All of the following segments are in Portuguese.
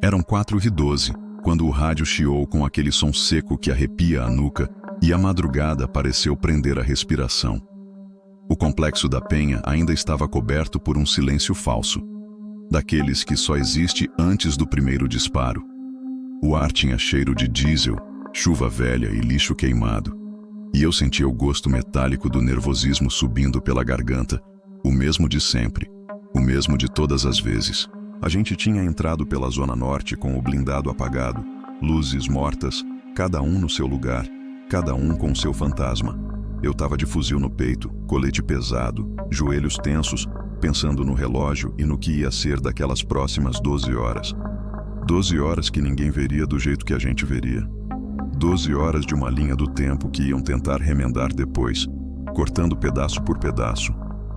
Eram 4h12, quando o rádio chiou com aquele som seco que arrepia a nuca e a madrugada pareceu prender a respiração. O complexo da Penha ainda estava coberto por um silêncio falso, daqueles que só existe antes do primeiro disparo. O ar tinha cheiro de diesel, chuva velha e lixo queimado, e eu sentia o gosto metálico do nervosismo subindo pela garganta, o mesmo de sempre, o mesmo de todas as vezes. A gente tinha entrado pela Zona Norte com o blindado apagado, luzes mortas, cada um no seu lugar, cada um com seu fantasma. Eu tava de fuzil no peito, colete pesado, joelhos tensos, pensando no relógio e no que ia ser daquelas próximas 12 horas. 12 horas que ninguém veria do jeito que a gente veria. 12 horas de uma linha do tempo que iam tentar remendar depois, cortando pedaço por pedaço,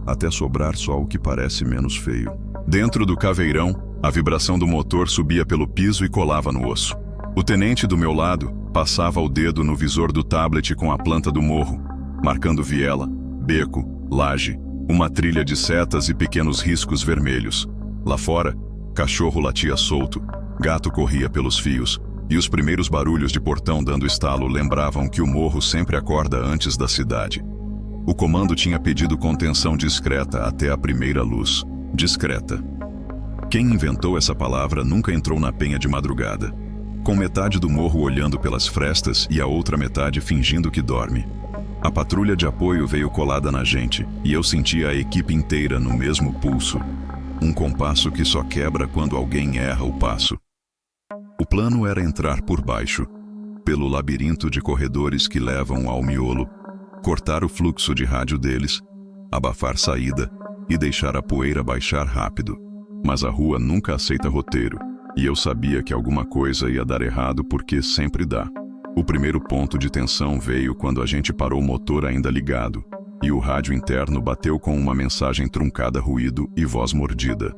até sobrar só o que parece menos feio. Dentro do caveirão, a vibração do motor subia pelo piso e colava no osso. O tenente do meu lado passava o dedo no visor do tablet com a planta do morro, marcando viela, beco, laje, uma trilha de setas e pequenos riscos vermelhos. Lá fora, cachorro latia solto, gato corria pelos fios, e os primeiros barulhos de portão dando estalo lembravam que o morro sempre acorda antes da cidade. O comando tinha pedido contenção discreta até a primeira luz. Discreta. Quem inventou essa palavra nunca entrou na Penha de madrugada, com metade do morro olhando pelas frestas e a outra metade fingindo que dorme. A patrulha de apoio veio colada na gente, e eu sentia a equipe inteira no mesmo pulso. Um compasso que só quebra quando alguém erra o passo. O plano era entrar por baixo, pelo labirinto de corredores que levam ao miolo, cortar o fluxo de rádio deles, abafar saída e deixar a poeira baixar rápido. Mas a rua nunca aceita roteiro, e eu sabia que alguma coisa ia dar errado porque sempre dá. O primeiro ponto de tensão veio quando a gente parou o motor ainda ligado, e o rádio interno bateu com uma mensagem truncada, ruído e voz mordida.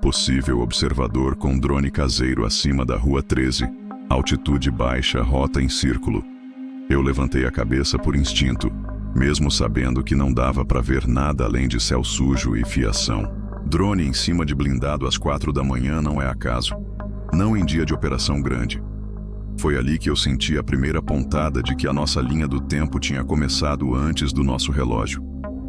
Possível observador com drone caseiro acima da Rua 13, altitude baixa, rota em círculo. Eu levantei a cabeça por instinto, mesmo sabendo que não dava para ver nada além de céu sujo e fiação. Drone em cima de blindado às 4 da manhã não é acaso, não em dia de operação grande. Foi ali que eu senti a primeira pontada de que a nossa linha do tempo tinha começado antes do nosso relógio.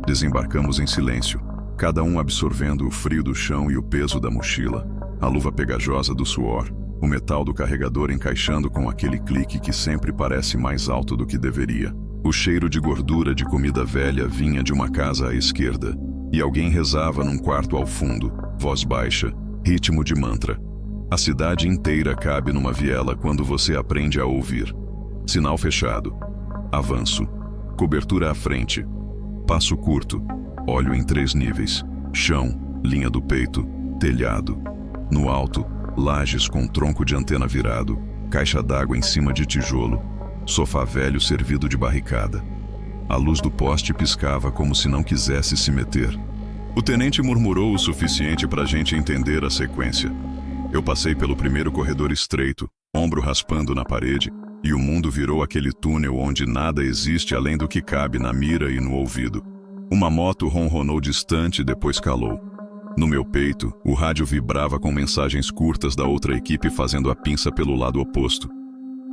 Desembarcamos em silêncio, cada um absorvendo o frio do chão e o peso da mochila, a luva pegajosa do suor, o metal do carregador encaixando com aquele clique que sempre parece mais alto do que deveria. O cheiro de gordura de comida velha vinha de uma casa à esquerda, e alguém rezava num quarto ao fundo, voz baixa, ritmo de mantra. A cidade inteira cabe numa viela quando você aprende a ouvir. Sinal fechado. Avanço. Cobertura à frente. Passo curto. Olho em 3 níveis. Chão, linha do peito, telhado. No alto, lajes com tronco de antena virado, caixa d'água em cima de tijolo, sofá velho servido de barricada. A luz do poste piscava como se não quisesse se meter. O tenente murmurou o suficiente para a gente entender a sequência. Eu passei pelo primeiro corredor estreito, ombro raspando na parede, e o mundo virou aquele túnel onde nada existe além do que cabe na mira e no ouvido. Uma moto ronronou distante, depois calou. No meu peito, o rádio vibrava com mensagens curtas da outra equipe fazendo a pinça pelo lado oposto.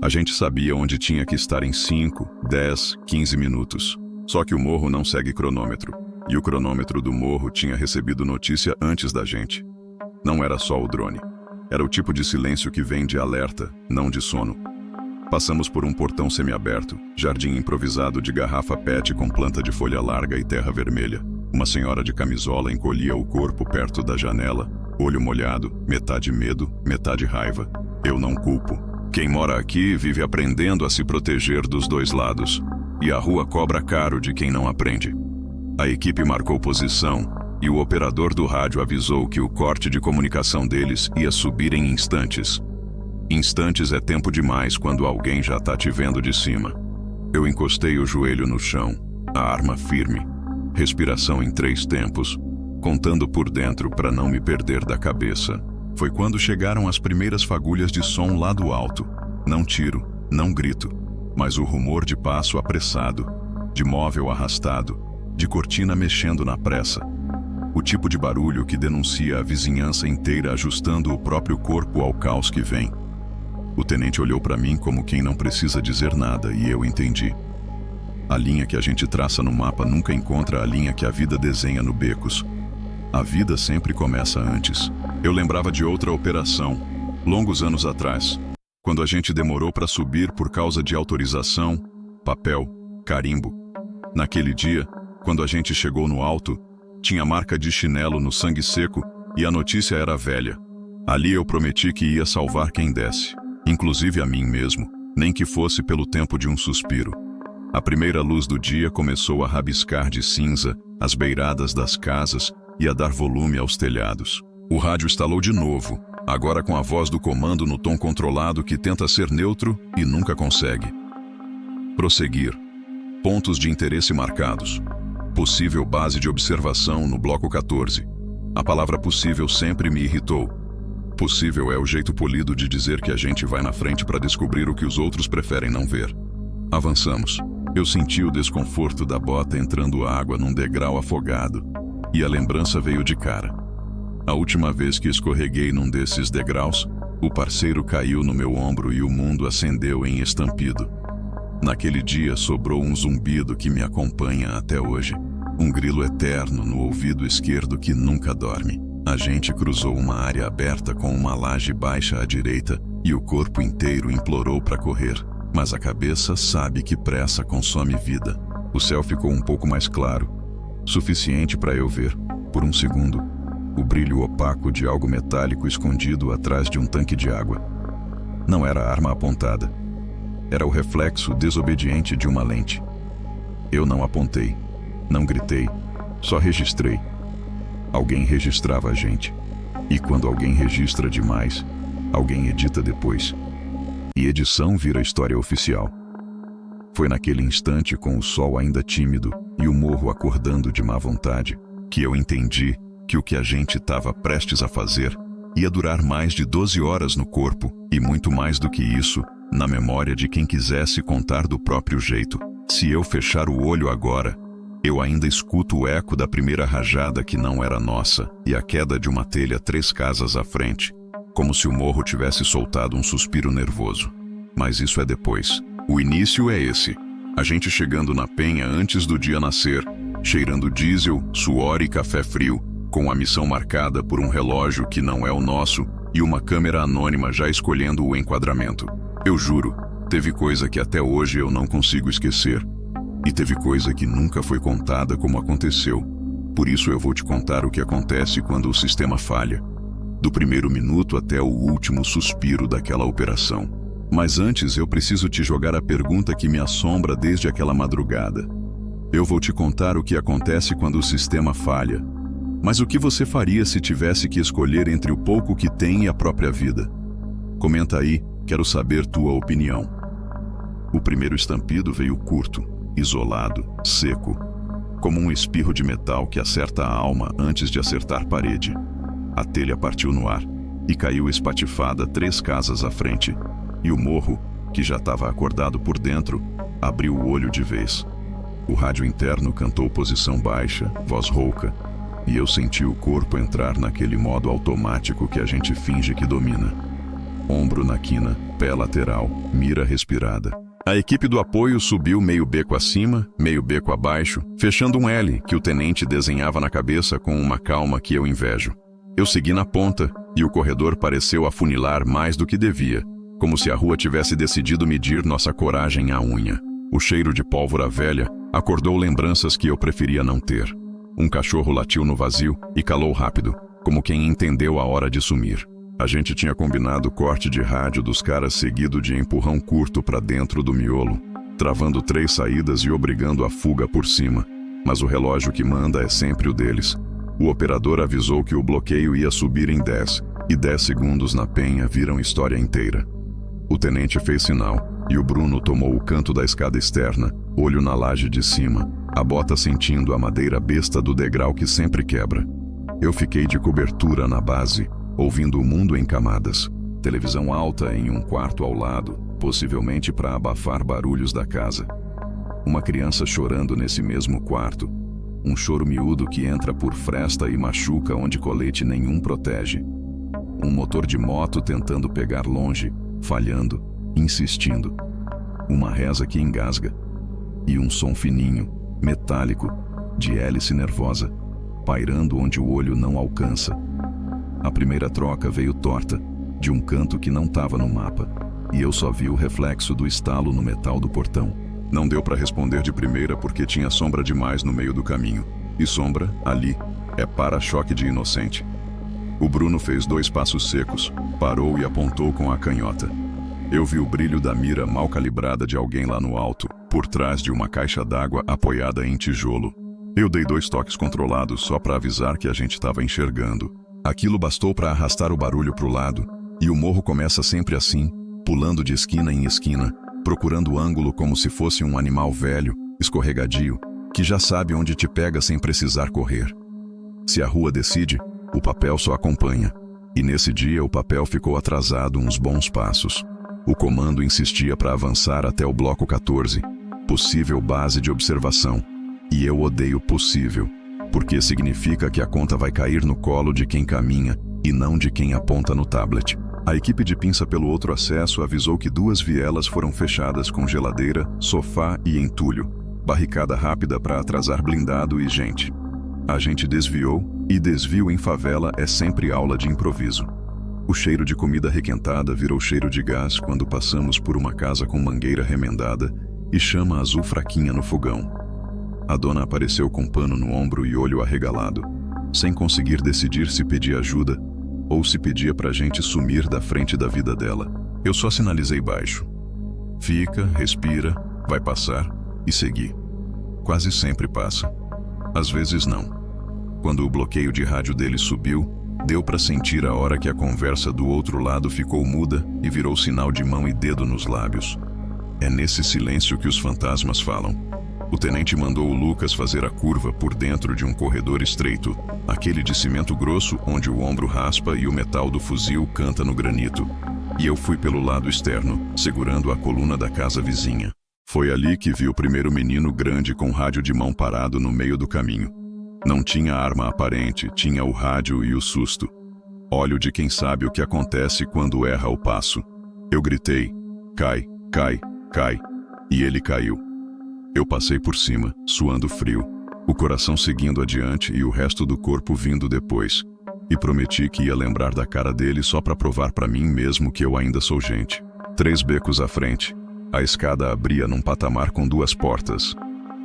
A gente sabia onde tinha que estar em 5, 10, 15 minutos. Só que o morro não segue cronômetro, e o cronômetro do morro tinha recebido notícia antes da gente. Não era só o drone. Era o tipo de silêncio que vem de alerta, não de sono. Passamos por um portão semiaberto, jardim improvisado de garrafa PET com planta de folha larga e terra vermelha. Uma senhora de camisola encolhia o corpo perto da janela, olho molhado, metade medo, metade raiva. Eu não culpo. Quem mora aqui vive aprendendo a se proteger dos dois lados, e a rua cobra caro de quem não aprende. A equipe marcou posição, e o operador do rádio avisou que o corte de comunicação deles ia subir em instantes. Instantes é tempo demais quando alguém já tá te vendo de cima. Eu encostei o joelho no chão, a arma firme, respiração em 3 tempos, contando por dentro para não me perder da cabeça. Foi quando chegaram as primeiras fagulhas de som lá do alto. Não tiro, não grito, mas o rumor de passo apressado, de móvel arrastado, de cortina mexendo na pressa. O tipo de barulho que denuncia a vizinhança inteira ajustando o próprio corpo ao caos que vem. O tenente olhou para mim como quem não precisa dizer nada e eu entendi. A linha que a gente traça no mapa nunca encontra a linha que a vida desenha no becos. A vida sempre começa antes. Eu lembrava de outra operação, longos anos atrás, quando a gente demorou para subir por causa de autorização, papel, carimbo. Naquele dia, quando a gente chegou no alto, tinha marca de chinelo no sangue seco e a notícia era velha. Ali eu prometi que ia salvar quem desse, inclusive a mim mesmo, nem que fosse pelo tempo de um suspiro. A primeira luz do dia começou a rabiscar de cinza as beiradas das casas e a dar volume aos telhados. O rádio estalou de novo, agora com a voz do comando no tom controlado que tenta ser neutro e nunca consegue. Prosseguir. Pontos de interesse marcados. Possível base de observação no bloco 14. A palavra possível sempre me irritou. Possível é o jeito polido de dizer que a gente vai na frente para descobrir o que os outros preferem não ver. Avançamos. Eu senti o desconforto da bota entrando água num degrau afogado. E a lembrança veio de cara. A última vez que escorreguei num desses degraus, o parceiro caiu no meu ombro e o mundo acendeu em estampido. Naquele dia sobrou um zumbido que me acompanha até hoje. Um grilo eterno no ouvido esquerdo que nunca dorme. A gente cruzou uma área aberta com uma laje baixa à direita e o corpo inteiro implorou para correr. Mas a cabeça sabe que pressa consome vida. O céu ficou um pouco mais claro, suficiente para eu ver, por um segundo, o brilho opaco de algo metálico escondido atrás de um tanque de água. Não era a arma apontada. Era o reflexo desobediente de uma lente. Eu não apontei, não gritei, só registrei. Alguém registrava a gente. E quando alguém registra demais, alguém edita depois. E edição vira história oficial. Foi naquele instante, com o sol ainda tímido e o morro acordando de má vontade, que eu entendi que o que a gente estava prestes a fazer ia durar mais de 12 horas no corpo e muito mais do que isso, na memória de quem quisesse contar do próprio jeito. Se eu fechar o olho agora, eu ainda escuto o eco da primeira rajada que não era nossa e a queda de uma telha 3 casas à frente, como se o morro tivesse soltado um suspiro nervoso. Mas isso é depois. O início é esse. A gente chegando na penha antes do dia nascer, cheirando diesel, suor e café frio, com a missão marcada por um relógio que não é o nosso e uma câmera anônima já escolhendo o enquadramento. Eu juro, teve coisa que até hoje eu não consigo esquecer. E teve coisa que nunca foi contada como aconteceu. Por isso eu vou te contar o que acontece quando o sistema falha. Do primeiro minuto até o último suspiro daquela operação. Mas antes eu preciso te jogar a pergunta que me assombra desde aquela madrugada. Eu vou te contar o que acontece quando o sistema falha. Mas o que você faria se tivesse que escolher entre o pouco que tem e a própria vida? Comenta aí, quero saber tua opinião. O primeiro estampido veio curto, isolado, seco, como um espirro de metal que acerta a alma antes de acertar parede. A telha partiu no ar e caiu espatifada 3 casas à frente. E o morro, que já estava acordado por dentro, abriu o olho de vez. O rádio interno cantou posição baixa, voz rouca, e eu senti o corpo entrar naquele modo automático que a gente finge que domina. Ombro na quina, pé lateral, mira respirada. A equipe do apoio subiu meio beco acima, meio beco abaixo, fechando um L que o tenente desenhava na cabeça com uma calma que eu invejo. Eu segui na ponta e o corredor pareceu afunilar mais do que devia, como se a rua tivesse decidido medir nossa coragem à unha. O cheiro de pólvora velha acordou lembranças que eu preferia não ter. Um cachorro latiu no vazio e calou rápido, como quem entendeu a hora de sumir. A gente tinha combinado corte de rádio dos caras seguido de empurrão curto para dentro do miolo, travando 3 saídas e obrigando a fuga por cima. Mas o relógio que manda é sempre o deles. O operador avisou que o bloqueio ia subir em 10, e 10 segundos na penha viram história inteira. O tenente fez sinal, e o Bruno tomou o canto da escada externa, olho na laje de cima, a bota sentindo a madeira besta do degrau que sempre quebra. Eu fiquei de cobertura na base, ouvindo o mundo em camadas. Televisão alta em um quarto ao lado, possivelmente para abafar barulhos da casa. Uma criança chorando nesse mesmo quarto. Um choro miúdo que entra por fresta e machuca onde colete nenhum protege. Um motor de moto tentando pegar longe, falhando, insistindo. Uma reza que engasga. E um som fininho, metálico, de hélice nervosa, pairando onde o olho não alcança. A primeira troca veio torta, de um canto que não estava no mapa, e eu só vi o reflexo do estalo no metal do portão. Não deu para responder de primeira porque tinha sombra demais no meio do caminho. E sombra, ali, é para-choque de inocente. O Bruno fez 2 passos secos, parou e apontou com a canhota. Eu vi o brilho da mira mal calibrada de alguém lá no alto, por trás de uma caixa d'água apoiada em tijolo. Eu dei 2 toques controlados só para avisar que a gente estava enxergando. Aquilo bastou para arrastar o barulho pro lado, e o morro começa sempre assim, pulando de esquina em esquina, procurando ângulo como se fosse um animal velho, escorregadio, que já sabe onde te pega sem precisar correr. Se a rua decide, o papel só acompanha. E nesse dia o papel ficou atrasado uns bons passos. O comando insistia para avançar até o bloco 14, possível base de observação. E eu odeio possível, porque significa que a conta vai cair no colo de quem caminha e não de quem aponta no tablet. A equipe de pinça pelo outro acesso avisou que 2 vielas foram fechadas com geladeira, sofá e entulho. Barricada rápida para atrasar blindado e gente. A gente desviou, e desvio em favela é sempre aula de improviso. O cheiro de comida requentada virou cheiro de gás quando passamos por uma casa com mangueira remendada e chama azul fraquinha no fogão. A dona apareceu com pano no ombro e olho arregalado, sem conseguir decidir se pedia ajuda ou se pedia pra gente sumir da frente da vida dela. Eu só sinalizei baixo. Fica, respira, vai passar e segui. Quase sempre passa. Às vezes não. Quando o bloqueio de rádio dele subiu, deu pra sentir a hora que a conversa do outro lado ficou muda e virou sinal de mão e dedo nos lábios. É nesse silêncio que os fantasmas falam. O tenente mandou o Lucas fazer a curva por dentro de um corredor estreito, aquele de cimento grosso onde o ombro raspa e o metal do fuzil canta no granito. E eu fui pelo lado externo, segurando a coluna da casa vizinha. Foi ali que vi o primeiro menino grande com rádio de mão parado no meio do caminho. Não tinha arma aparente, tinha o rádio e o susto. Olho de quem sabe o que acontece quando erra o passo. Eu gritei, cai, cai, cai, e ele caiu. Eu passei por cima, suando frio, o coração seguindo adiante e o resto do corpo vindo depois. E prometi que ia lembrar da cara dele só para provar para mim mesmo que eu ainda sou gente. 3 becos à frente. A escada abria num patamar com 2 portas.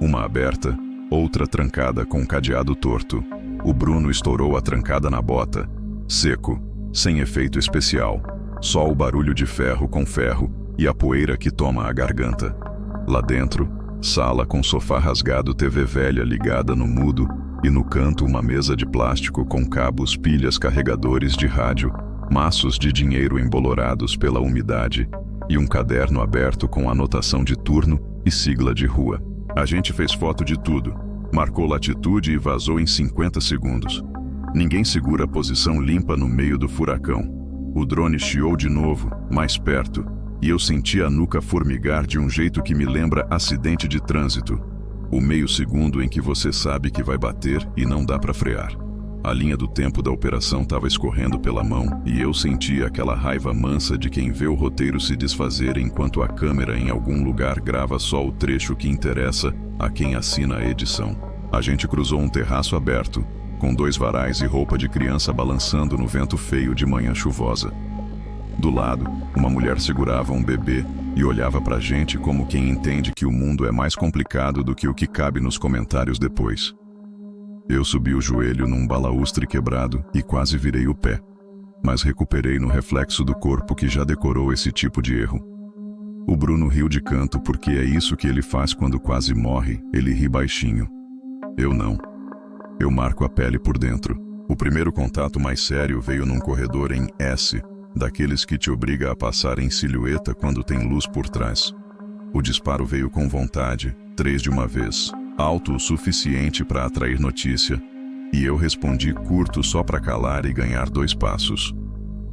Uma aberta, outra trancada com um cadeado torto. O Bruno estourou a trancada na bota. Seco, sem efeito especial. Só o barulho de ferro com ferro e a poeira que toma a garganta. Lá dentro, sala com sofá rasgado, TV velha ligada no mudo e no canto uma mesa de plástico com cabos, pilhas, carregadores de rádio, maços de dinheiro embolorados pela umidade e um caderno aberto com anotação de turno e sigla de rua. A gente fez foto de tudo, marcou latitude e vazou em 50 segundos. Ninguém segura a posição limpa no meio do furacão. O drone chiou de novo, mais perto, e eu senti a nuca formigar de um jeito que me lembra acidente de trânsito. O meio segundo em que você sabe que vai bater e não dá para frear. A linha do tempo da operação estava escorrendo pela mão e eu sentia aquela raiva mansa de quem vê o roteiro se desfazer enquanto a câmera em algum lugar grava só o trecho que interessa a quem assina a edição. A gente cruzou um terraço aberto, com 2 varais e roupa de criança balançando no vento feio de manhã chuvosa. Do lado, uma mulher segurava um bebê e olhava pra gente como quem entende que o mundo é mais complicado do que o que cabe nos comentários depois. Eu subi o joelho num balaústre quebrado e quase virei o pé, mas recuperei no reflexo do corpo que já decorou esse tipo de erro. O Bruno riu de canto porque é isso que ele faz quando quase morre, ele ri baixinho. Eu não. Eu marco a pele por dentro. O primeiro contato mais sério veio num corredor em S, daqueles que te obriga a passar em silhueta quando tem luz por trás. O disparo veio com vontade, 3 de uma vez, alto o suficiente para atrair notícia, e eu respondi curto só para calar e ganhar 2 passos.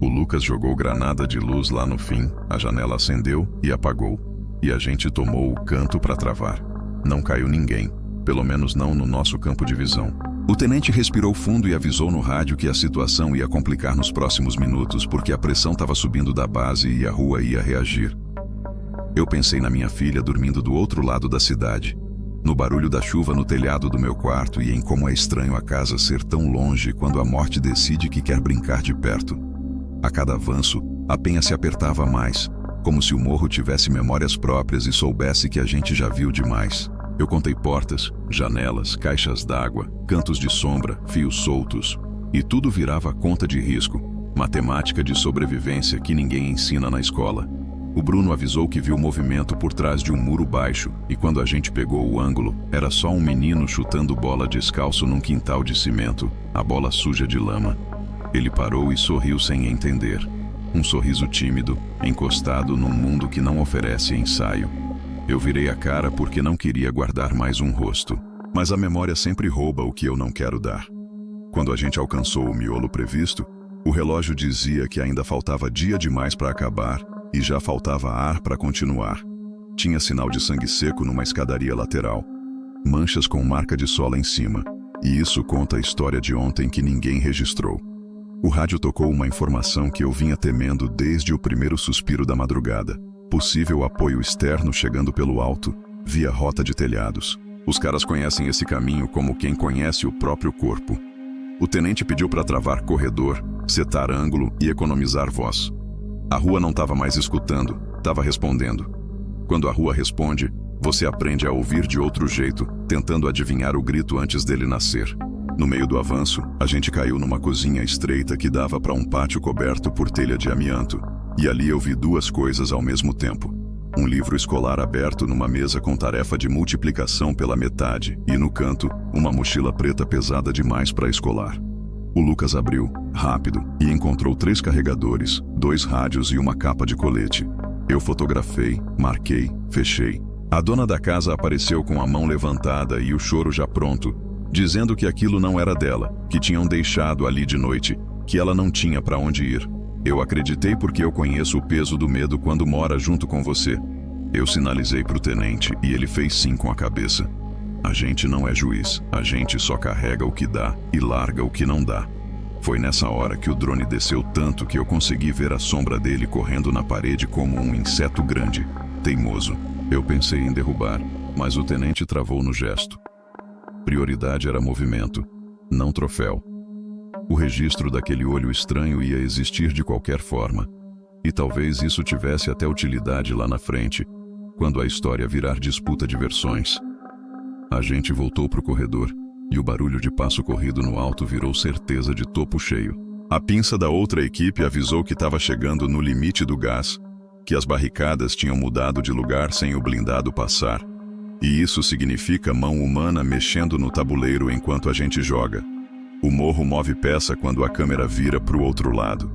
O Lucas jogou granada de luz lá no fim, a janela acendeu e apagou, e a gente tomou o canto para travar. Não caiu ninguém, pelo menos não no nosso campo de visão. O tenente respirou fundo e avisou no rádio que a situação ia complicar nos próximos minutos porque a pressão estava subindo da base e a rua ia reagir. Eu pensei na minha filha dormindo do outro lado da cidade, no barulho da chuva no telhado do meu quarto e em como é estranho a casa ser tão longe quando a morte decide que quer brincar de perto. A cada avanço, a penha se apertava mais, como se o morro tivesse memórias próprias e soubesse que a gente já viu demais. Eu contei portas, janelas, caixas d'água, cantos de sombra, fios soltos, e tudo virava conta de risco, matemática de sobrevivência que ninguém ensina na escola. O Bruno avisou que viu movimento por trás de um muro baixo, e quando a gente pegou o ângulo, era só um menino chutando bola descalço num quintal de cimento, a bola suja de lama. Ele parou e sorriu sem entender. Um sorriso tímido, encostado num mundo que não oferece ensaio. Eu virei a cara porque não queria guardar mais um rosto. Mas a memória sempre rouba o que eu não quero dar. Quando a gente alcançou o miolo previsto, o relógio dizia que ainda faltava dia demais para acabar e já faltava ar para continuar. Tinha sinal de sangue seco numa escadaria lateral. Manchas com marca de sola em cima. E isso conta a história de ontem que ninguém registrou. O rádio tocou uma informação que eu vinha temendo desde o primeiro suspiro da madrugada. Possível apoio externo chegando pelo alto, via rota de telhados. Os caras conhecem esse caminho como quem conhece o próprio corpo. O tenente pediu para travar corredor, setar ângulo e economizar voz. A rua não estava mais escutando, estava respondendo. Quando a rua responde, você aprende a ouvir de outro jeito, tentando adivinhar o grito antes dele nascer. No meio do avanço, a gente caiu numa cozinha estreita que dava para um pátio coberto por telha de amianto. E ali eu vi duas coisas ao mesmo tempo. Um livro escolar aberto numa mesa com tarefa de multiplicação pela metade e, no canto, uma mochila preta pesada demais para escolar. O Lucas abriu, rápido, e encontrou 3 carregadores, 2 rádios e uma capa de colete. Eu fotografei, marquei, fechei. A dona da casa apareceu com a mão levantada e o choro já pronto, dizendo que aquilo não era dela, que tinham deixado ali de noite, que ela não tinha para onde ir. Eu acreditei porque eu conheço o peso do medo quando mora junto com você. Eu sinalizei pro tenente e ele fez sim com a cabeça. A gente não é juiz, a gente só carrega o que dá e larga o que não dá. Foi nessa hora que o drone desceu tanto que eu consegui ver a sombra dele correndo na parede como um inseto grande, teimoso. Eu pensei em derrubar, mas o tenente travou no gesto. Prioridade era movimento, não troféu. O registro daquele olho estranho ia existir de qualquer forma, e talvez isso tivesse até utilidade lá na frente, quando a história virar disputa de versões. A gente voltou pro corredor, e o barulho de passo corrido no alto virou certeza de topo cheio. A pinça da outra equipe avisou que estava chegando no limite do gás, que as barricadas tinham mudado de lugar sem o blindado passar. E isso significa mão humana mexendo no tabuleiro enquanto a gente joga. O morro move peça quando a câmera vira para o outro lado.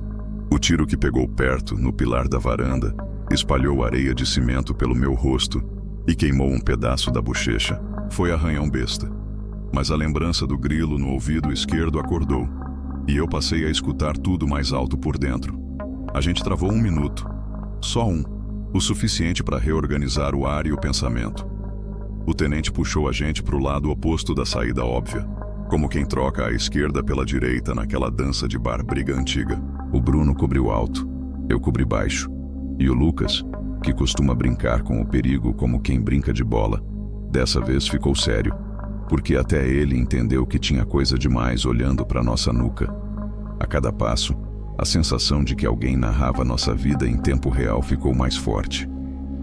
O tiro que pegou perto, no pilar da varanda, espalhou areia de cimento pelo meu rosto e queimou um pedaço da bochecha. Foi arranhão besta. Mas a lembrança do grilo no ouvido esquerdo acordou, e eu passei a escutar tudo mais alto por dentro. A gente travou 1 minuto. Só um. O suficiente para reorganizar o ar e o pensamento. O tenente puxou a gente para o lado oposto da saída óbvia, como quem troca a esquerda pela direita naquela dança de bar briga antiga. O Bruno cobriu alto, eu cobri baixo. E o Lucas, que costuma brincar com o perigo como quem brinca de bola, dessa vez ficou sério, porque até ele entendeu que tinha coisa demais olhando para nossa nuca. A cada passo, a sensação de que alguém narrava nossa vida em tempo real ficou mais forte.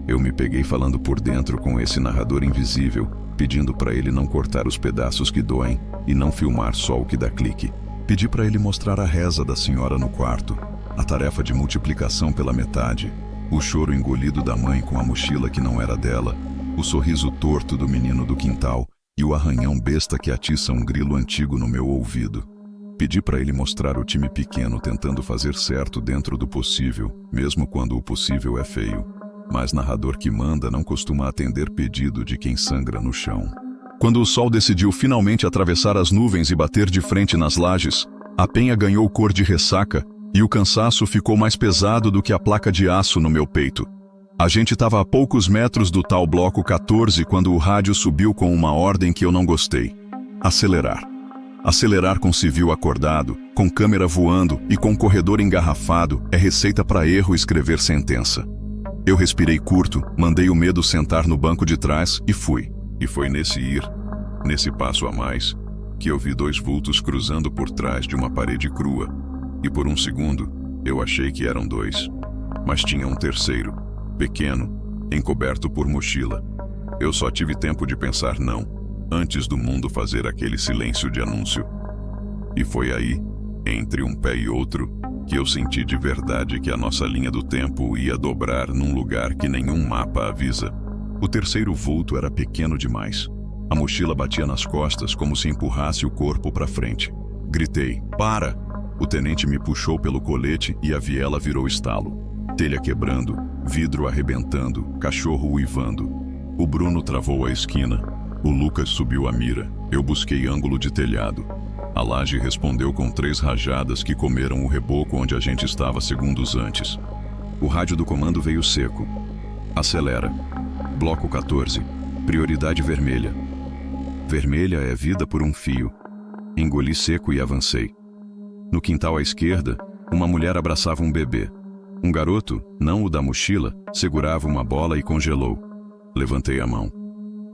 Eu me peguei falando por dentro com esse narrador invisível, pedindo para ele não cortar os pedaços que doem e não filmar só o que dá clique. Pedi para ele mostrar a reza da senhora no quarto, a tarefa de multiplicação pela metade, o choro engolido da mãe com a mochila que não era dela, o sorriso torto do menino do quintal e o arranhão besta que atiça um grilo antigo no meu ouvido. Pedi para ele mostrar o time pequeno tentando fazer certo dentro do possível, mesmo quando o possível é feio. Mas narrador que manda não costuma atender pedido de quem sangra no chão. Quando o sol decidiu finalmente atravessar as nuvens e bater de frente nas lajes, a penha ganhou cor de ressaca e o cansaço ficou mais pesado do que a placa de aço no meu peito. A gente estava a poucos metros do tal bloco 14 quando o rádio subiu com uma ordem que eu não gostei. Acelerar. Acelerar com civil acordado, com câmera voando e com corredor engarrafado é receita para erro escrever sentença. Eu respirei curto, mandei o medo sentar no banco de trás e fui. E foi nesse passo a mais, que eu vi dois vultos cruzando por trás de uma parede crua. E por um segundo, eu achei que eram dois. Mas tinha um terceiro, pequeno, encoberto por mochila. Eu só tive tempo de pensar não, antes do mundo fazer aquele silêncio de anúncio. E foi aí, entre um pé e outro, que eu senti de verdade que a nossa linha do tempo ia dobrar num lugar que nenhum mapa avisa. O terceiro vulto era pequeno demais. A mochila batia nas costas como se empurrasse o corpo para frente. Gritei, para! O tenente me puxou pelo colete e a viela virou estalo. Telha quebrando, vidro arrebentando, cachorro uivando. O Bruno travou a esquina. O Lucas subiu a mira. Eu busquei ângulo de telhado. A laje respondeu com 3 rajadas que comeram o reboco onde a gente estava segundos antes. O rádio do comando veio seco. Acelera. Bloco 14. Prioridade vermelha. Vermelha é vida por um fio. Engoli seco e avancei. No quintal à esquerda, uma mulher abraçava um bebê. Um garoto, não o da mochila, segurava uma bola e congelou. Levantei a mão.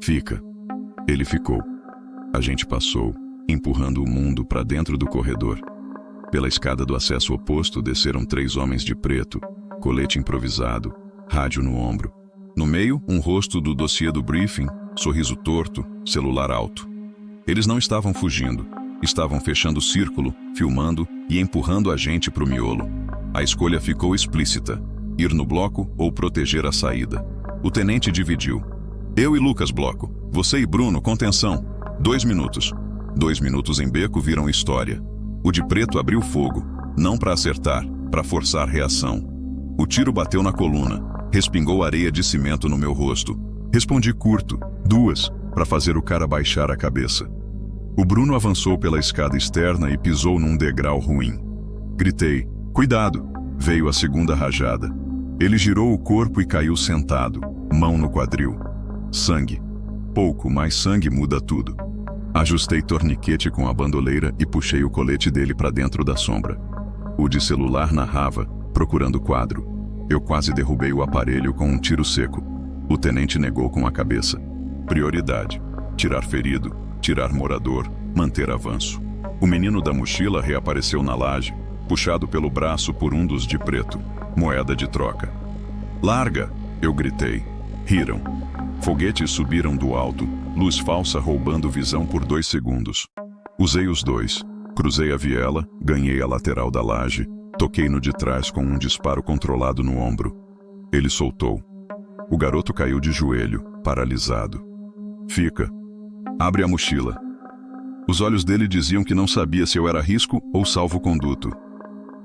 Fica. Ele ficou. A gente passou, empurrando o mundo para dentro do corredor. Pela escada do acesso oposto desceram 3 homens de preto, colete improvisado, rádio no ombro. No meio, um rosto do dossiê do briefing, sorriso torto, celular alto. Eles não estavam fugindo. Estavam fechando o círculo, filmando e empurrando a gente para o miolo. A escolha ficou explícita: ir no bloco ou proteger a saída. O tenente dividiu. Eu e Lucas bloco. Você e Bruno, contenção. 2 minutos. 2 minutos em beco viram história. O de preto abriu fogo. Não para acertar, para forçar reação. O tiro bateu na coluna. Respingou areia de cimento no meu rosto. Respondi curto. 2, para fazer o cara baixar a cabeça. O Bruno avançou pela escada externa e pisou num degrau ruim. Gritei, cuidado! Veio a segunda rajada. Ele girou o corpo e caiu sentado, mão no quadril. Sangue. Pouco, mas sangue muda tudo. Ajustei torniquete com a bandoleira e puxei o colete dele para dentro da sombra. O de celular narrava, procurando o quadro. Eu quase derrubei o aparelho com um tiro seco. O tenente negou com a cabeça. Prioridade. Tirar ferido. Tirar morador, manter avanço. O menino da mochila reapareceu na laje, puxado pelo braço por um dos de preto. Moeda de troca. Larga! Eu gritei. Riram. Foguetes subiram do alto, luz falsa roubando visão por 2 segundos. Usei os 2. Cruzei a viela, ganhei a lateral da laje, toquei no de trás com um disparo controlado no ombro. Ele soltou. O garoto caiu de joelho, paralisado. Fica. Abre a mochila. Os olhos dele diziam que não sabia se eu era risco ou salvo-conduto.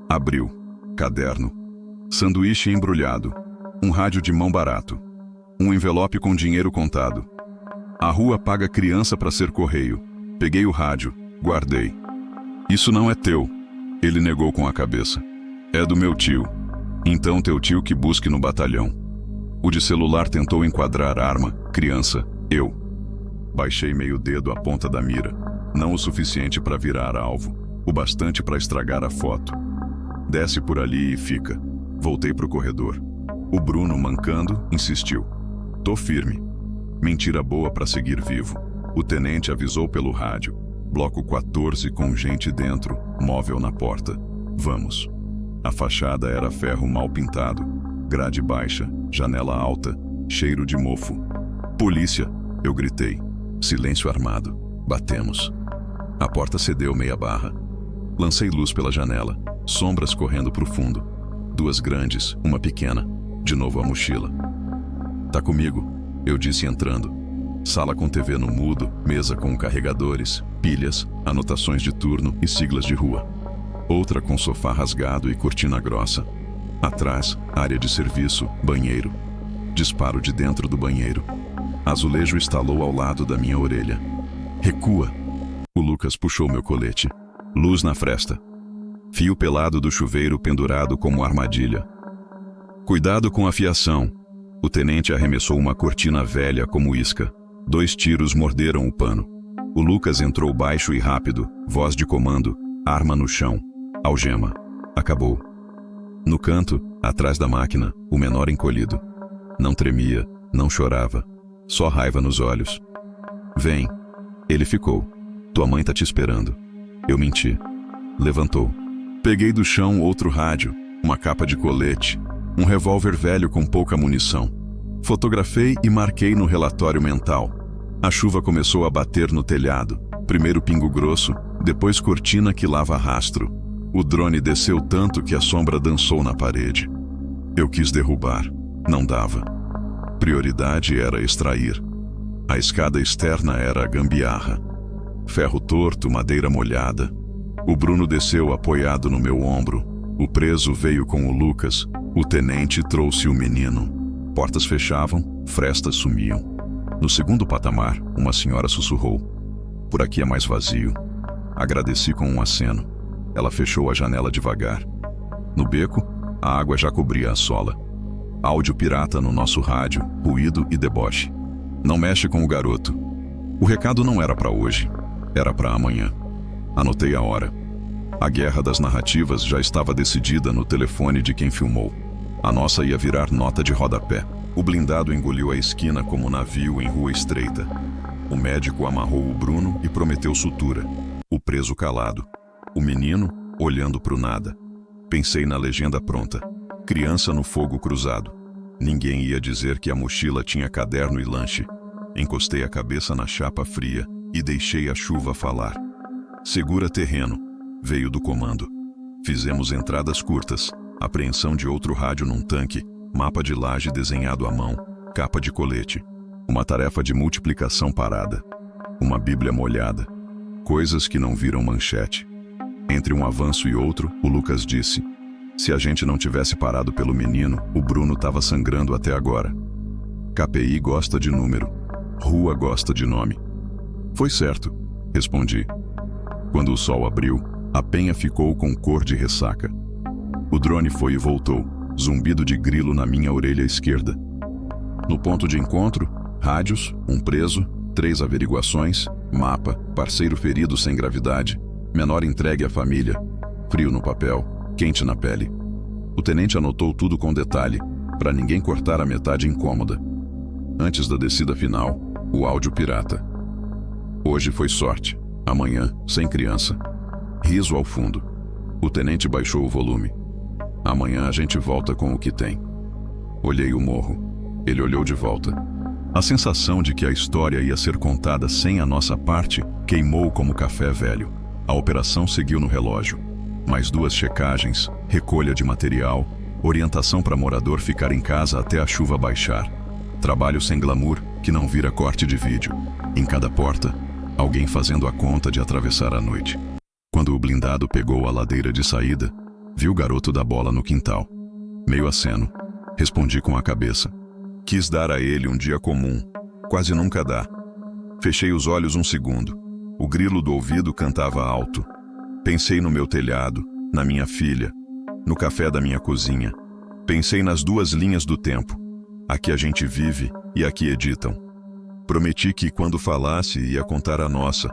Abriu. Caderno. Sanduíche embrulhado. Um rádio de mão barato. Um envelope com dinheiro contado. A rua paga criança para ser correio. Peguei o rádio. Guardei. Isso não é teu. Ele negou com a cabeça. É do meu tio. Então teu tio que busque no batalhão. O de celular tentou enquadrar arma, criança, eu. Baixei meio dedo à ponta da mira. Não o suficiente para virar alvo. O bastante para estragar a foto. Desce por ali e fica. Voltei pro corredor. O Bruno, mancando, insistiu. Tô firme. Mentira boa para seguir vivo. O tenente avisou pelo rádio. Bloco 14 com gente dentro, móvel na porta. Vamos. A fachada era ferro mal pintado. Grade baixa, janela alta, cheiro de mofo. Polícia! Eu gritei. Silêncio armado. Batemos. A porta cedeu meia barra. Lancei luz pela janela. Sombras correndo pro fundo. 2 grandes, uma pequena. De novo a mochila. Tá comigo, eu disse entrando. Sala com TV no mudo, mesa com carregadores, pilhas, anotações de turno e siglas de rua. Outra com sofá rasgado e cortina grossa. Atrás, área de serviço, banheiro. Disparo de dentro do banheiro. Azulejo estalou ao lado da minha orelha. Recua! O Lucas puxou meu colete. Luz na fresta. Fio pelado do chuveiro pendurado como armadilha. Cuidado com a fiação. O tenente arremessou uma cortina velha como isca. 2 tiros morderam o pano. O Lucas entrou baixo e rápido, voz de comando, arma no chão, algema. Acabou. No canto, atrás da máquina, o menor encolhido. Não tremia, não chorava, só raiva nos olhos. Vem. Ele ficou. Tua mãe tá te esperando. Eu menti. Levantou. Peguei do chão outro rádio, uma capa de colete, um revólver velho com pouca munição. Fotografei e marquei no relatório mental. A chuva começou a bater no telhado. Primeiro pingo grosso, depois cortina que lava rastro. O drone desceu tanto que a sombra dançou na parede. Eu quis derrubar. Não dava. Prioridade era extrair. A escada externa era a gambiarra. Ferro torto, madeira molhada. O Bruno desceu apoiado no meu ombro. O preso veio com o Lucas. O tenente trouxe o menino. Portas fechavam, frestas sumiam. No segundo patamar, uma senhora sussurrou. Por aqui é mais vazio. Agradeci com um aceno. Ela fechou a janela devagar. No beco, a água já cobria a sola. Áudio pirata no nosso rádio, ruído e deboche. Não mexe com o garoto. O recado não era para hoje, era para amanhã. Anotei a hora. A guerra das narrativas já estava decidida no telefone de quem filmou. A nossa ia virar nota de rodapé. O blindado engoliu a esquina como navio em rua estreita. O médico amarrou o Bruno e prometeu sutura. O preso calado. O menino olhando pro nada. Pensei na legenda pronta. Criança no fogo cruzado. Ninguém ia dizer que a mochila tinha caderno e lanche. Encostei a cabeça na chapa fria e deixei a chuva falar. Segura terreno. Veio do comando. Fizemos entradas curtas. Apreensão de outro rádio num tanque. Mapa de laje desenhado à mão. Capa de colete. Uma tarefa de multiplicação parada. Uma bíblia molhada. Coisas que não viram manchete. Entre um avanço e outro, o Lucas disse: se a gente não tivesse parado pelo menino, o Bruno estava sangrando até agora. KPI gosta de número. Rua gosta de nome. Foi certo, respondi. Quando o sol abriu, a penha ficou com cor de ressaca. O drone foi e voltou, zumbido de grilo na minha orelha esquerda. No ponto de encontro, rádios, um preso, 3 averiguações, mapa, parceiro ferido sem gravidade, menor entregue à família, frio no papel, quente na pele. O tenente anotou tudo com detalhe, para ninguém cortar a metade incômoda. Antes da descida final, o áudio pirata. Hoje foi sorte, amanhã, sem criança. Riso ao fundo. O tenente baixou o volume. Amanhã a gente volta com o que tem. Olhei o morro. Ele olhou de volta. A sensação de que a história ia ser contada sem a nossa parte queimou como café velho. A operação seguiu no relógio. Mais 2 checagens, recolha de material, orientação para morador ficar em casa até a chuva baixar. Trabalho sem glamour que não vira corte de vídeo. Em cada porta, alguém fazendo a conta de atravessar a noite. Quando o blindado pegou a ladeira de saída, vi o garoto da bola no quintal. Meio aceno, respondi com a cabeça. Quis dar a ele um dia comum, quase nunca dá. Fechei os olhos um segundo. O grilo do ouvido cantava alto. Pensei no meu telhado, na minha filha, no café da minha cozinha. Pensei nas 2 linhas do tempo. Aqui a gente vive e aqui editam. Prometi que quando falasse ia contar a nossa,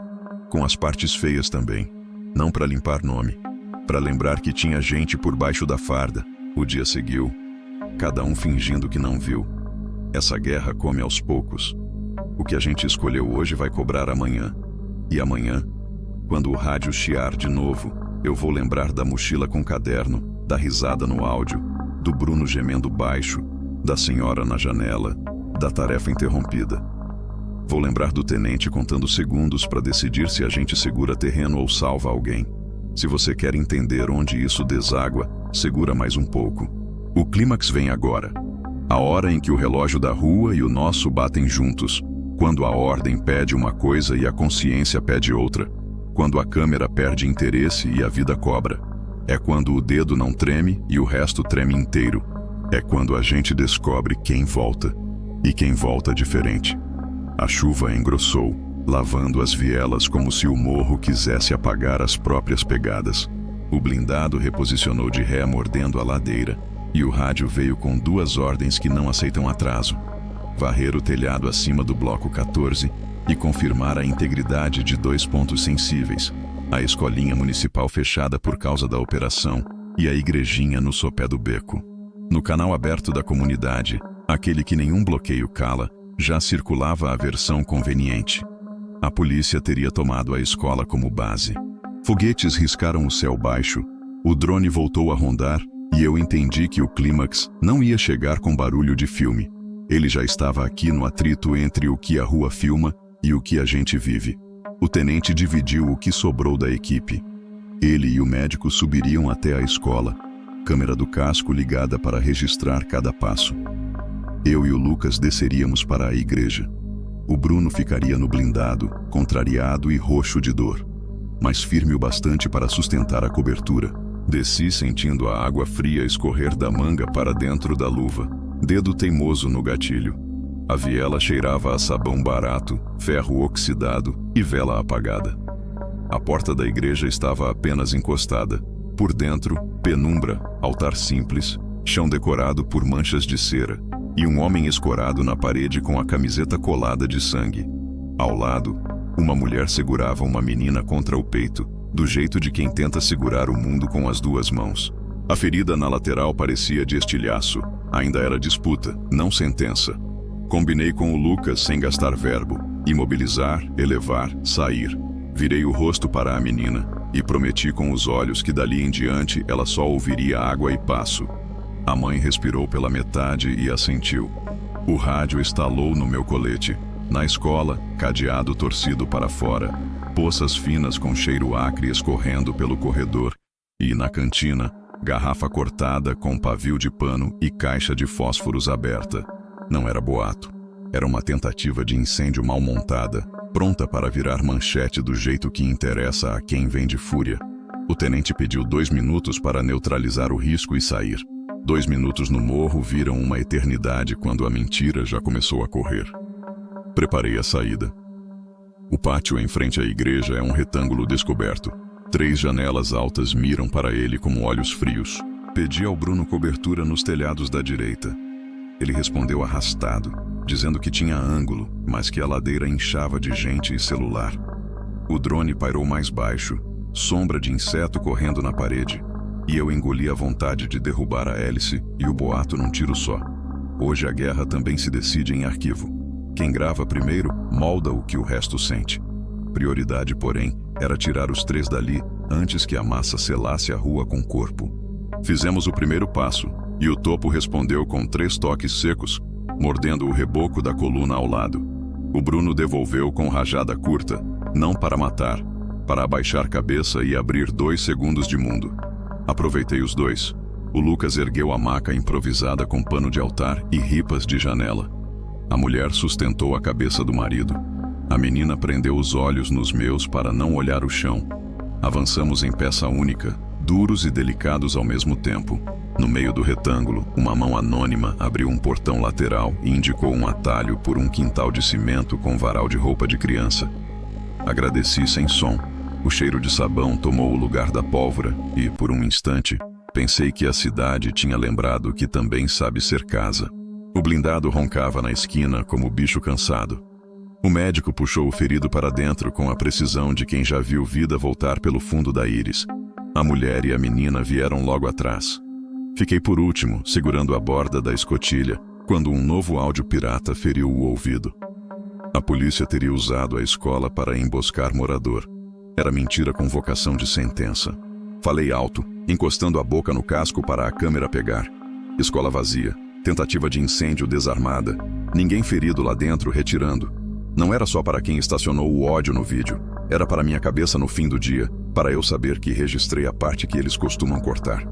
com as partes feias também. Não para limpar nome, para lembrar que tinha gente por baixo da farda. O dia seguiu, cada um fingindo que não viu. Essa guerra come aos poucos. O que a gente escolheu hoje vai cobrar amanhã. E amanhã, quando o rádio chiar de novo, eu vou lembrar da mochila com caderno, da risada no áudio, do Bruno gemendo baixo, da senhora na janela, da tarefa interrompida. Vou lembrar do tenente contando segundos para decidir se a gente segura terreno ou salva alguém. Se você quer entender onde isso deságua, segura mais um pouco. O clímax vem agora. A hora em que o relógio da rua e o nosso batem juntos. Quando a ordem pede uma coisa e a consciência pede outra. Quando a câmera perde interesse e a vida cobra. É quando o dedo não treme e o resto treme inteiro. É quando a gente descobre quem volta. E quem volta diferente. A chuva engrossou, lavando as vielas como se o morro quisesse apagar as próprias pegadas. O blindado reposicionou de ré mordendo a ladeira. e o rádio veio com 2 ordens que não aceitam atraso: varrer o telhado acima do bloco 14 e confirmar a integridade de 2 pontos sensíveis: a escolinha municipal fechada por causa da operação e a igrejinha no sopé do beco. No canal aberto da comunidade, aquele que nenhum bloqueio cala, já circulava a versão conveniente: a polícia teria tomado a escola como base. Foguetes riscaram o céu baixo, o drone voltou a rondar e eu entendi que o clímax não ia chegar com barulho de filme. Ele já estava aqui no atrito entre o que a rua filma e o que a gente vive. O tenente dividiu o que sobrou da equipe. Ele e o médico subiriam até a escola, câmera do casco ligada para registrar cada passo. Eu e o Lucas desceríamos para a igreja. O Bruno ficaria no blindado, contrariado e roxo de dor, mas firme o bastante para sustentar a cobertura. Desci sentindo a água fria escorrer da manga para dentro da luva, dedo teimoso no gatilho. A viela cheirava a sabão barato, ferro oxidado e vela apagada. A porta da igreja estava apenas encostada. Por dentro, penumbra, altar simples, chão decorado por manchas de cera e um homem escorado na parede com a camiseta colada de sangue. Ao lado, uma mulher segurava uma menina contra o peito, do jeito de quem tenta segurar o mundo com as 2 mãos. A ferida na lateral parecia de estilhaço. Ainda era disputa, não sentença. Combinei com o Lucas sem gastar verbo: imobilizar, elevar, sair. Virei o rosto para a menina e prometi com os olhos que dali em diante ela só ouviria água e passo. A mãe respirou pela metade e assentiu. O rádio estalou no meu colete. Na escola, cadeado torcido para fora, poças finas com cheiro acre escorrendo pelo corredor, e na cantina, garrafa cortada com pavio de pano e caixa de fósforos aberta. Não era boato. Era uma tentativa de incêndio mal montada, pronta para virar manchete do jeito que interessa a quem vende fúria. O tenente pediu 2 minutos para neutralizar o risco e sair. 2 minutos no morro viram uma eternidade quando a mentira já começou a correr. Preparei a saída. O pátio em frente à igreja é um retângulo descoberto. 3 janelas altas miram para ele como olhos frios. Pedi ao Bruno cobertura nos telhados da direita. Ele respondeu arrastado, dizendo que tinha ângulo, mas que a ladeira inchava de gente e celular. O drone pairou mais baixo, sombra de inseto correndo na parede, e eu engoli a vontade de derrubar a hélice e o boato num tiro só. Hoje a guerra também se decide em arquivo. Quem grava primeiro molda o que o resto sente. Prioridade, porém, era tirar os 3 dali antes que a massa selasse a rua com o corpo. Fizemos o primeiro passo, e o topo respondeu com 3 toques secos, mordendo o reboco da coluna ao lado. O Bruno devolveu com rajada curta, não para matar, para abaixar cabeça e abrir 2 segundos de mundo. Aproveitei os 2. O Lucas ergueu a maca improvisada com pano de altar e ripas de janela. A mulher sustentou a cabeça do marido. A menina prendeu os olhos nos meus para não olhar o chão. Avançamos em peça única, duros e delicados ao mesmo tempo. No meio do retângulo, uma mão anônima abriu um portão lateral e indicou um atalho por um quintal de cimento com varal de roupa de criança. Agradeci sem som. O cheiro de sabão tomou o lugar da pólvora e, por um instante, pensei que a cidade tinha lembrado que também sabe ser casa. O blindado roncava na esquina como bicho cansado. O médico puxou o ferido para dentro com a precisão de quem já viu vida voltar pelo fundo da íris. A mulher e a menina vieram logo atrás. Fiquei por último, segurando a borda da escotilha, quando um novo áudio pirata feriu o ouvido. A polícia teria usado a escola para emboscar morador. Era mentira com vocação de sentença. Falei alto, encostando a boca no casco para a câmera pegar. Escola vazia. Tentativa de incêndio desarmada. Ninguém ferido lá dentro retirando. Não era só para quem estacionou o ódio no vídeo. Era para minha cabeça no fim do dia, para eu saber que registrei a parte que eles costumam cortar.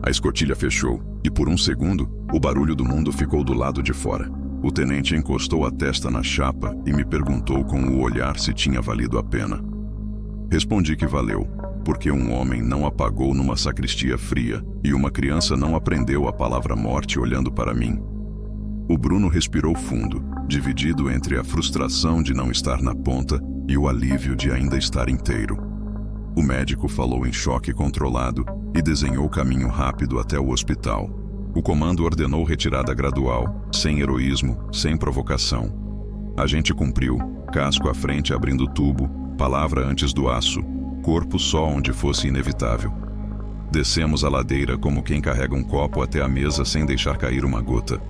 A escotilha fechou, e por um segundo, o barulho do mundo ficou do lado de fora. O tenente encostou a testa na chapa e me perguntou com o olhar se tinha valido a pena. Respondi que valeu, porque um homem não apagou numa sacristia fria e uma criança não aprendeu a palavra morte olhando para mim. O Bruno respirou fundo, dividido entre a frustração de não estar na ponta e o alívio de ainda estar inteiro. O médico falou em choque controlado e desenhou caminho rápido até o hospital. O comando ordenou retirada gradual, sem heroísmo, sem provocação. A gente cumpriu, casco à frente abrindo o tubo, palavra antes do aço, corpo só onde fosse inevitável. Descemos a ladeira como quem carrega um copo até a mesa sem deixar cair uma gota.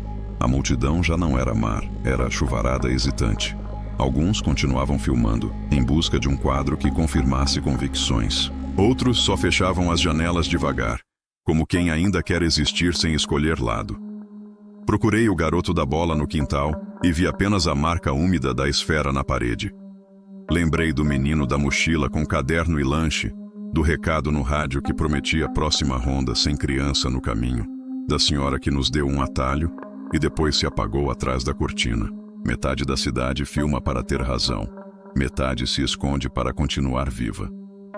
A multidão já não era mar, era chuvarada hesitante. Alguns continuavam filmando, em busca de um quadro que confirmasse convicções. Outros só fechavam as janelas devagar, como quem ainda quer existir sem escolher lado. Procurei o garoto da bola no quintal e vi apenas a marca úmida da esfera na parede. Lembrei do menino da mochila com caderno e lanche, do recado no rádio que prometia a próxima ronda sem criança no caminho, da senhora que nos deu um atalho e depois se apagou atrás da cortina. Metade da cidade filma para ter razão, metade se esconde para continuar viva.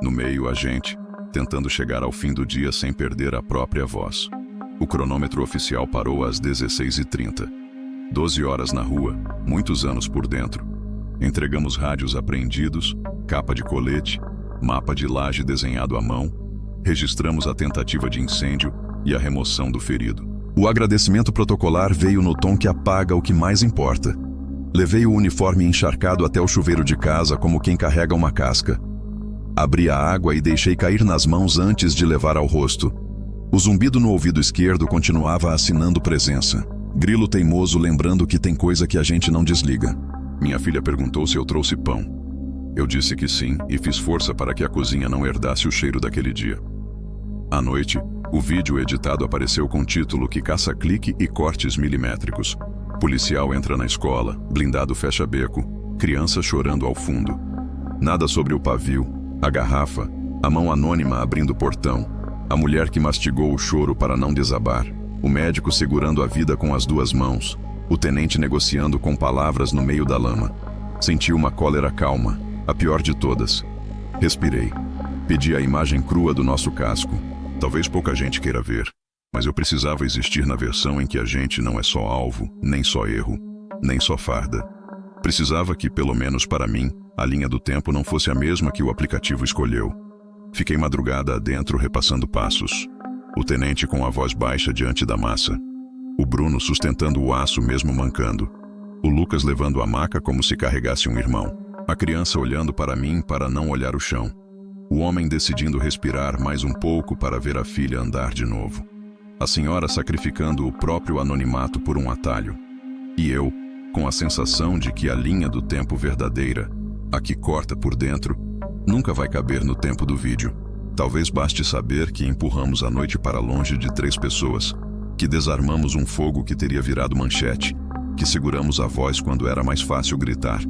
No meio, a gente, tentando chegar ao fim do dia sem perder a própria voz. O cronômetro oficial parou às 16h30. 12 horas na rua, muitos anos por dentro. Entregamos rádios apreendidos, capa de colete, mapa de laje desenhado à mão. Registramos a tentativa de incêndio e a remoção do ferido. O agradecimento protocolar veio no tom que apaga o que mais importa. Levei o uniforme encharcado até o chuveiro de casa como quem carrega uma casca. Abri a água e deixei cair nas mãos antes de levar ao rosto. O zumbido no ouvido esquerdo continuava assinando presença. Grilo teimoso lembrando que tem coisa que a gente não desliga. Minha filha perguntou se eu trouxe pão. Eu disse que sim e fiz força para que a cozinha não herdasse o cheiro daquele dia. À noite, o vídeo editado apareceu com título que caça clique e cortes milimétricos. Policial entra na escola, blindado fecha beco, criança chorando ao fundo. Nada sobre o pavio, a garrafa, a mão anônima abrindo o portão, a mulher que mastigou o choro para não desabar, o médico segurando a vida com as duas mãos, o tenente negociando com palavras no meio da lama. Senti uma cólera calma, a pior de todas. Respirei. Pedi a imagem crua do nosso casco. Talvez pouca gente queira ver, mas eu precisava existir na versão em que a gente não é só alvo, nem só erro, nem só farda. Precisava que, pelo menos para mim, a linha do tempo não fosse a mesma que o aplicativo escolheu. Fiquei madrugada adentro repassando passos. O tenente com a voz baixa diante da massa. O Bruno sustentando o aço mesmo mancando. O Lucas levando a maca como se carregasse um irmão. A criança olhando para mim para não olhar o chão. O homem decidindo respirar mais um pouco para ver a filha andar de novo. A senhora sacrificando o próprio anonimato por um atalho. E eu, com a sensação de que a linha do tempo verdadeira, a que corta por dentro, nunca vai caber no tempo do vídeo. Talvez baste saber que empurramos a noite para longe de 3 pessoas, que desarmamos um fogo que teria virado manchete, que seguramos a voz quando era mais fácil gritar.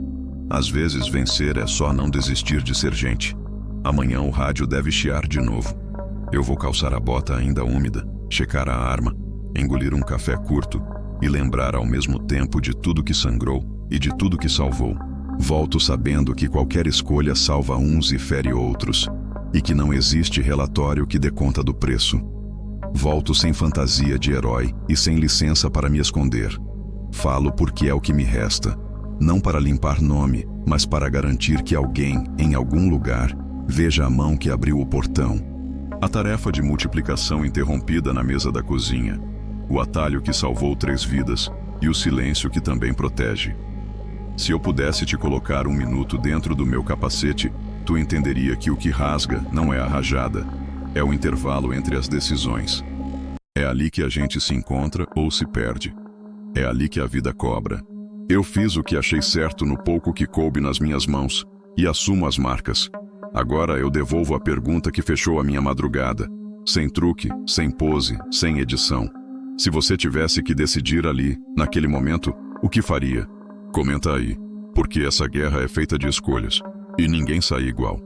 Às vezes vencer é só não desistir de ser gente. Amanhã o rádio deve chiar de novo. Eu vou calçar a bota ainda úmida, checar a arma, engolir um café curto e lembrar ao mesmo tempo de tudo que sangrou e de tudo que salvou. Volto sabendo que qualquer escolha salva uns e fere outros, e que não existe relatório que dê conta do preço. Volto sem fantasia de herói e sem licença para me esconder. Falo porque é o que me resta, não para limpar nome, mas para garantir que alguém, em algum lugar, veja a mão que abriu o portão. A tarefa de multiplicação interrompida na mesa da cozinha, o atalho que salvou 3 vidas e o silêncio que também protege. Se eu pudesse te colocar 1 minuto dentro do meu capacete, tu entenderia que o que rasga não é a rajada, é o intervalo entre as decisões. É ali que a gente se encontra ou se perde. É ali que a vida cobra. Eu fiz o que achei certo no pouco que coube nas minhas mãos e assumo as marcas. Agora eu devolvo a pergunta que fechou a minha madrugada. Sem truque, sem pose, sem edição. Se você tivesse que decidir ali, naquele momento, o que faria? Comenta aí, porque essa guerra é feita de escolhas, e ninguém sai igual.